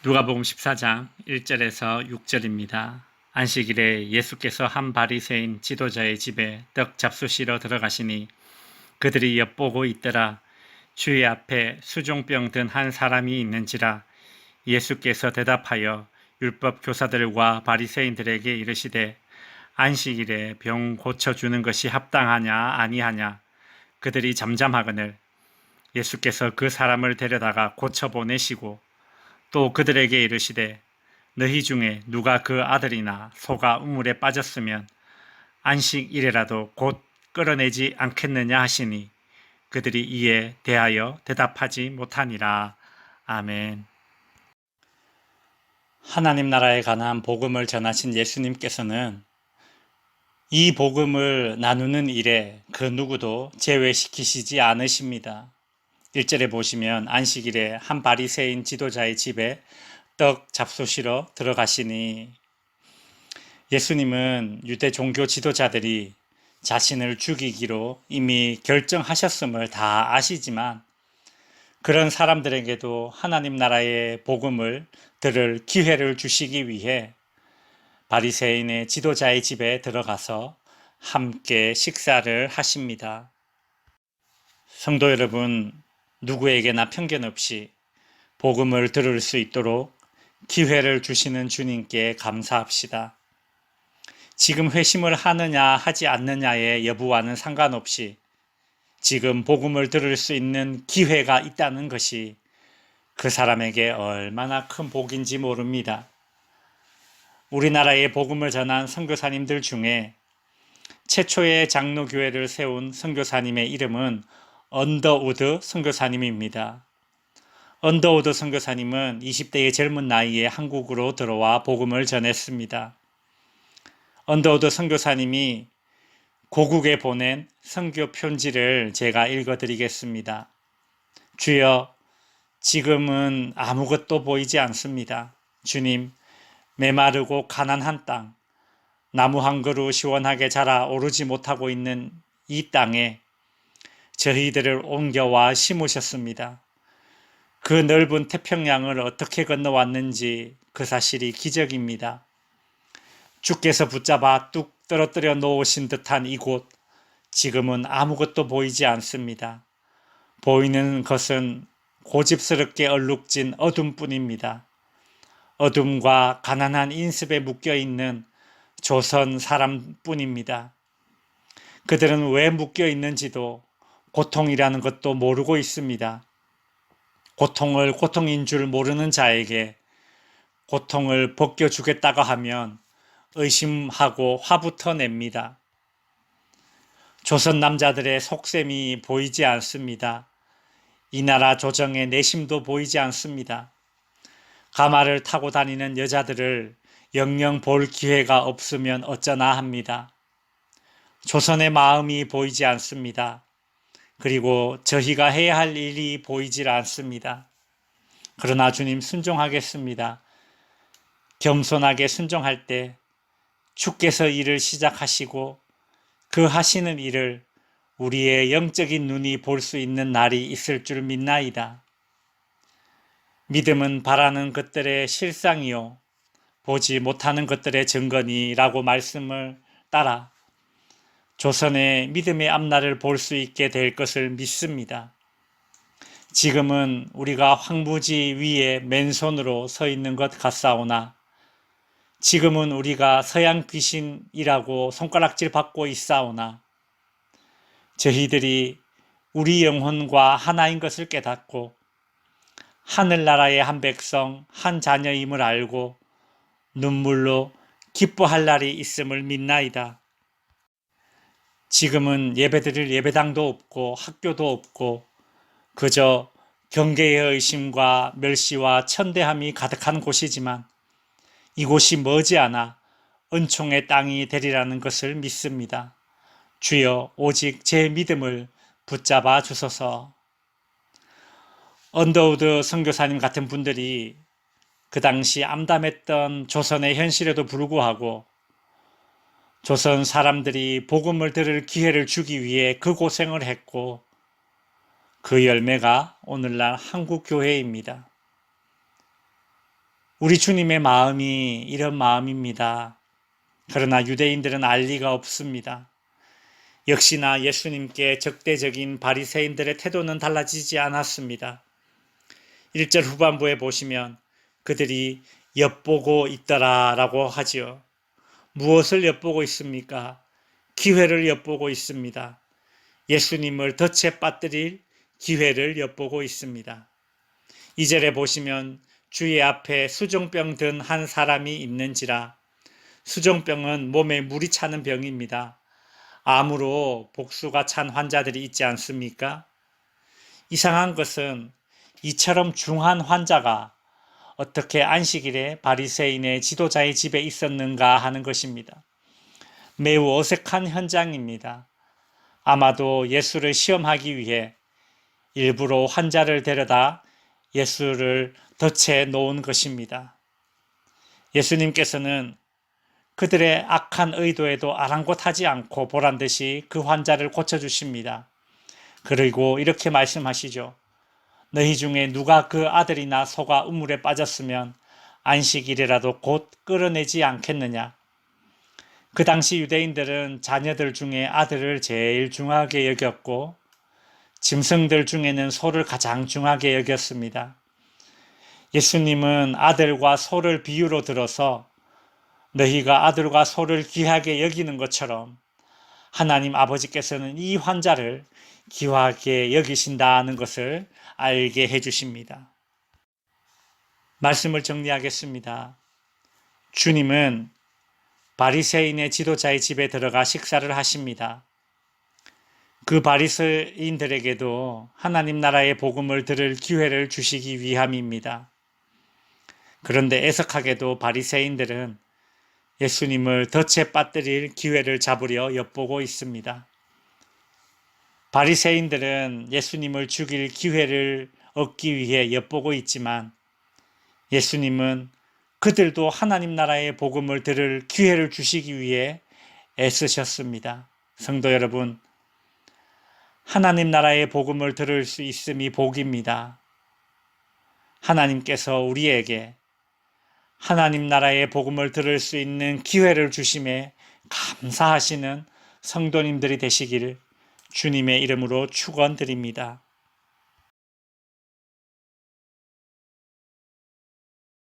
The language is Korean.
누가복음 14장 1절에서 6절입니다. 안식일에 예수께서 한 바리새인 지도자의 집에 떡 잡수시러 들어가시니 그들이 엿보고 있더라. 주의 앞에 수종병 든 한 사람이 있는지라. 예수께서 대답하여 율법 교사들과 바리새인들에게 이르시되 안식일에 병 고쳐주는 것이 합당하냐 아니하냐. 그들이 잠잠하거늘 예수께서 그 사람을 데려다가 고쳐보내시고 또 그들에게 이르시되 너희 중에 누가 그 아들이나 소가 우물에 빠졌으면 안식일에라도 곧 끌어내지 않겠느냐 하시니 그들이 이에 대하여 대답하지 못하니라. 아멘. 하나님 나라에 관한 복음을 전하신 예수님께서는 이 복음을 나누는 일에 그 누구도 제외시키시지 않으십니다. 1절에 보시면 안식일에 한 바리새인 지도자의 집에 떡 잡수시러 들어가시니, 예수님은 유대 종교 지도자들이 자신을 죽이기로 이미 결정하셨음을 다 아시지만 그런 사람들에게도 하나님 나라의 복음을 들을 기회를 주시기 위해 바리새인의 지도자의 집에 들어가서 함께 식사를 하십니다. 성도 여러분, 누구에게나 편견 없이 복음을 들을 수 있도록 기회를 주시는 주님께 감사합시다. 지금 회심을 하느냐 하지 않느냐의 여부와는 상관없이 지금 복음을 들을 수 있는 기회가 있다는 것이 그 사람에게 얼마나 큰 복인지 모릅니다. 우리나라의 복음을 전한 선교사님들 중에 최초의 장로교회를 세운 선교사님의 이름은 언더우드 선교사님입니다. 언더우드 선교사님은 20대의 젊은 나이에 한국으로 들어와 복음을 전했습니다. 언더우드 선교사님이 고국에 보낸 선교 편지를 제가 읽어드리겠습니다. 주여, 지금은 아무것도 보이지 않습니다. 주님, 메마르고 가난한 땅, 나무 한 그루 시원하게 자라 오르지 못하고 있는 이 땅에 저희들을 옮겨와 심으셨습니다. 그 넓은 태평양을 어떻게 건너왔는지 그 사실이 기적입니다. 주께서 붙잡아 뚝 떨어뜨려 놓으신 듯한 이곳, 지금은 아무것도 보이지 않습니다. 보이는 것은 고집스럽게 얼룩진 어둠뿐입니다. 어둠과 가난한 인습에 묶여있는 조선 사람뿐입니다. 그들은 왜 묶여있는지도 고통이라는 것도 모르고 있습니다. 고통을 고통인 줄 모르는 자에게 고통을 벗겨주겠다고 하면 의심하고 화부터 냅니다. 조선 남자들의 속셈이 보이지 않습니다. 이 나라 조정의 내심도 보이지 않습니다. 가마를 타고 다니는 여자들을 영영 볼 기회가 없으면 어쩌나 합니다. 조선의 마음이 보이지 않습니다. 그리고 저희가 해야 할 일이 보이질 않습니다. 그러나 주님, 순종하겠습니다. 겸손하게 순종할 때 주께서 일을 시작하시고 그 하시는 일을 우리의 영적인 눈이 볼 수 있는 날이 있을 줄 믿나이다. 믿음은 바라는 것들의 실상이요 보지 못하는 것들의 증거니라고 말씀을 따라 조선의 믿음의 앞날을 볼 수 있게 될 것을 믿습니다. 지금은 우리가 황무지 위에 맨손으로 서 있는 것 같사오나 지금은 우리가 서양 귀신이라고 손가락질 받고 있사오나 저희들이 우리 영혼과 하나인 것을 깨닫고 하늘나라의 한 백성, 한 자녀임을 알고 눈물로 기뻐할 날이 있음을 믿나이다. 지금은 예배드릴 예배당도 없고 학교도 없고 그저 경계의 의심과 멸시와 천대함이 가득한 곳이지만 이곳이 머지않아 은총의 땅이 되리라는 것을 믿습니다. 주여, 오직 제 믿음을 붙잡아 주소서. 언더우드 선교사님 같은 분들이 그 당시 암담했던 조선의 현실에도 불구하고 조선 사람들이 복음을 들을 기회를 주기 위해 그 고생을 했고 그 열매가 오늘날 한국교회입니다. 우리 주님의 마음이 이런 마음입니다. 그러나 유대인들은 알 리가 없습니다. 역시나 예수님께 적대적인 바리새인들의 태도는 달라지지 않았습니다. 1절 후반부에 보시면 그들이 엿보고 있더라 라고 하지요. 무엇을 엿보고 있습니까? 기회를 엿보고 있습니다. 예수님을 덫에 빠뜨릴 기회를 엿보고 있습니다. 2절에 보시면 주의 앞에 수종병 든 한 사람이 있는지라. 수종병은 몸에 물이 차는 병입니다. 암으로 복수가 찬 환자들이 있지 않습니까? 이상한 것은 이처럼 중한 환자가 어떻게 안식일에 바리새인의 지도자의 집에 있었는가 하는 것입니다. 매우 어색한 현장입니다. 아마도 예수를 시험하기 위해 일부러 환자를 데려다 예수를 덫에 놓은 것입니다. 예수님께서는 그들의 악한 의도에도 아랑곳하지 않고 보란듯이 그 환자를 고쳐주십니다. 그리고 이렇게 말씀하시죠. 너희 중에 누가 그 아들이나 소가 우물에 빠졌으면 안식일이라도 곧 끌어내지 않겠느냐. 그 당시 유대인들은 자녀들 중에 아들을 제일 중하게 여겼고 짐승들 중에는 소를 가장 중하게 여겼습니다. 예수님은 아들과 소를 비유로 들어서 너희가 아들과 소를 귀하게 여기는 것처럼 하나님 아버지께서는 이 환자를 귀하게 여기신다는 것을 알게 해주십니다. 말씀을 정리하겠습니다. 주님은 바리새인의 지도자의 집에 들어가 식사를 하십니다. 그 바리새인들에게도 하나님 나라의 복음을 들을 기회를 주시기 위함입니다. 그런데 애석하게도 바리새인들은 예수님을 덫에 빠뜨릴 기회를 잡으려 엿보고 있습니다. 바리새인들은 예수님을 죽일 기회를 얻기 위해 엿보고 있지만 예수님은 그들도 하나님 나라의 복음을 들을 기회를 주시기 위해 애쓰셨습니다. 성도 여러분, 하나님 나라의 복음을 들을 수 있음이 복입니다. 하나님께서 우리에게 하나님 나라의 복음을 들을 수 있는 기회를 주심에 감사하시는 성도님들이 되시기를 주님의 이름으로 축원드립니다.